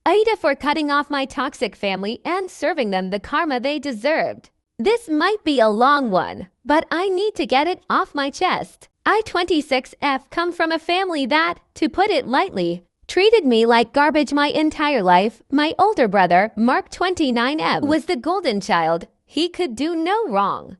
AITA for cutting off my toxic family and serving them the karma they deserved. This might be a long one, but I need to get it off my chest. I 26F come from a family that, to put it lightly, treated me like garbage my entire life. My older brother, Mark 29M, was the golden child. He could do no wrong.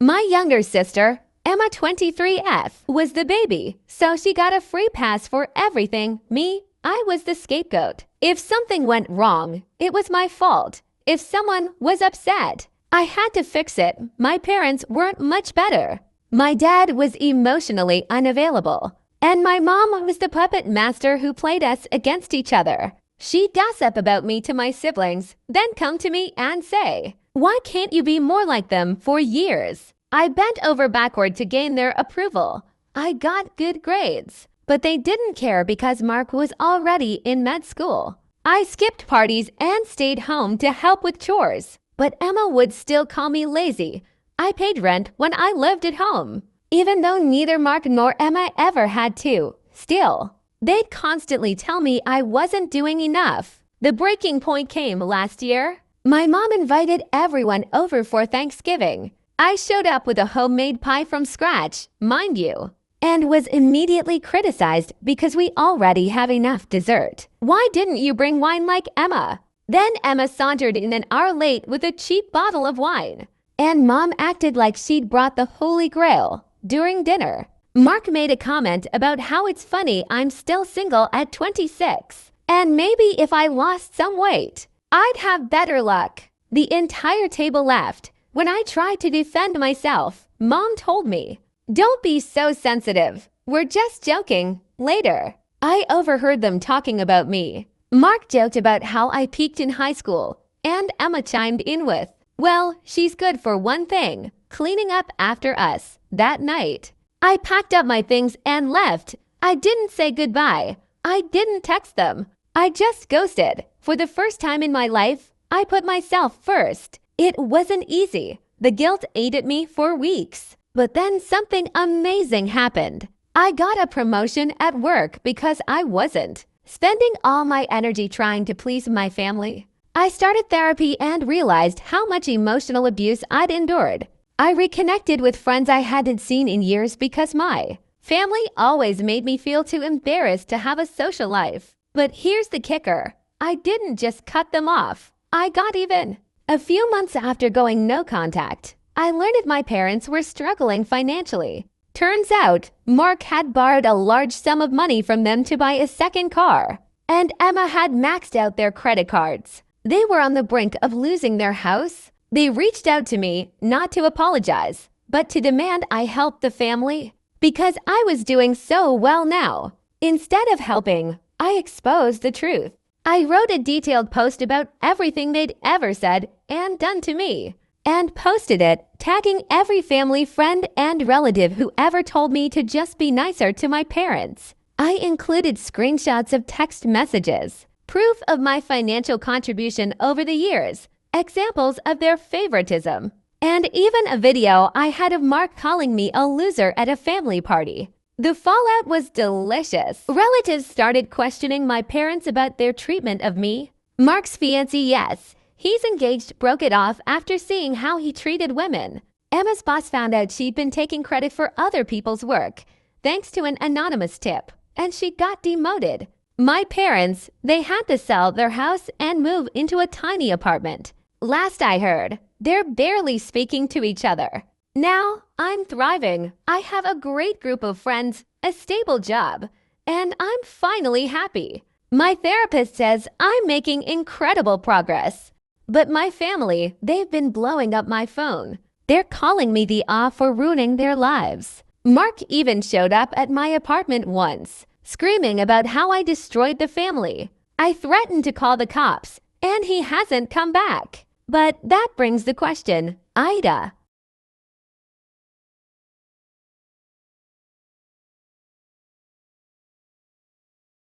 My younger sister, Emma 23F, was the baby, so she got a free pass for everything. Me, I was the scapegoat. If something went wrong, it was my fault. If someone was upset, I had to fix it. My parents weren't much better. My dad was emotionally unavailable, and my mom was the puppet master who played us against each other. She'd gossip about me to my siblings, then come to me and say, "Why can't you be more like them?" For years, I bent over backward to gain their approval. I got good grades, but they didn't care because Mark was already in med school. I skipped parties and stayed home to help with chores, but Emma would still call me lazy. I paid rent when I lived at home, even though neither Mark nor Emma ever had to. Still, they'd constantly tell me I wasn't doing enough. The breaking point came last year. My mom invited everyone over for Thanksgiving. I showed up with a homemade pie from scratch, mind you, and was immediately criticized because we already have enough dessert. "Why didn't you bring wine like Emma?" Then Emma sauntered in an hour late with a cheap bottle of wine, and Mom acted like she'd brought the Holy Grail. During dinner, Mark made a comment about how it's funny I'm still single at 26, and maybe if I lost some weight, I'd have better luck. The entire table laughed. When I tried to defend myself, Mom told me, "Don't be so sensitive. We're just joking." Later, I overheard them talking about me. Mark joked about how I peaked in high school, and Emma chimed in with, "Well, she's good for one thing, cleaning up after us." That night, I packed up my things and left. I didn't say goodbye. I didn't text them. I just ghosted. For the first time in my life, I put myself first. It wasn't easy. The guilt ate at me for weeks. But then something amazing happened. I got a promotion at work because I wasn't spending all my energy trying to please my family. I started therapy and realized how much emotional abuse I'd endured. I reconnected with friends I hadn't seen in years because my family always made me feel too embarrassed to have a social life. But here's the kicker. I didn't just cut them off. I got even. A few months after going no contact, I learned my parents were struggling financially. Turns out, Mark had borrowed a large sum of money from them to buy a second car, and Emma had maxed out their credit cards. They were on the brink of losing their house. They reached out to me, not to apologize, but to demand I help the family, because I was doing so well now. Instead of helping, I exposed the truth. I wrote a detailed post about everything they'd ever said and done to me, and posted it, tagging every family, friend, and relative who ever told me to just be nicer to my parents. I included screenshots of text messages, proof of my financial contribution over the years, examples of their favoritism, and even a video I had of Mark calling me a loser at a family party. The fallout was delicious. Relatives started questioning my parents about their treatment of me. Mark's fiancé, yes, he's engaged, broke it off after seeing how he treated women. Emma's boss found out she'd been taking credit for other people's work, thanks to an anonymous tip, and she got demoted. My parents, they had to sell their house and move into a tiny apartment. Last I heard, they're barely speaking to each other. Now, I'm thriving. I have a great group of friends, a stable job, and I'm finally happy. My therapist says I'm making incredible progress. But my family, they've been blowing up my phone. They're calling me the for ruining their lives. Mark even showed up at my apartment once, screaming about how I destroyed the family. I threatened to call the cops, and he hasn't come back. But that brings the question, AITA,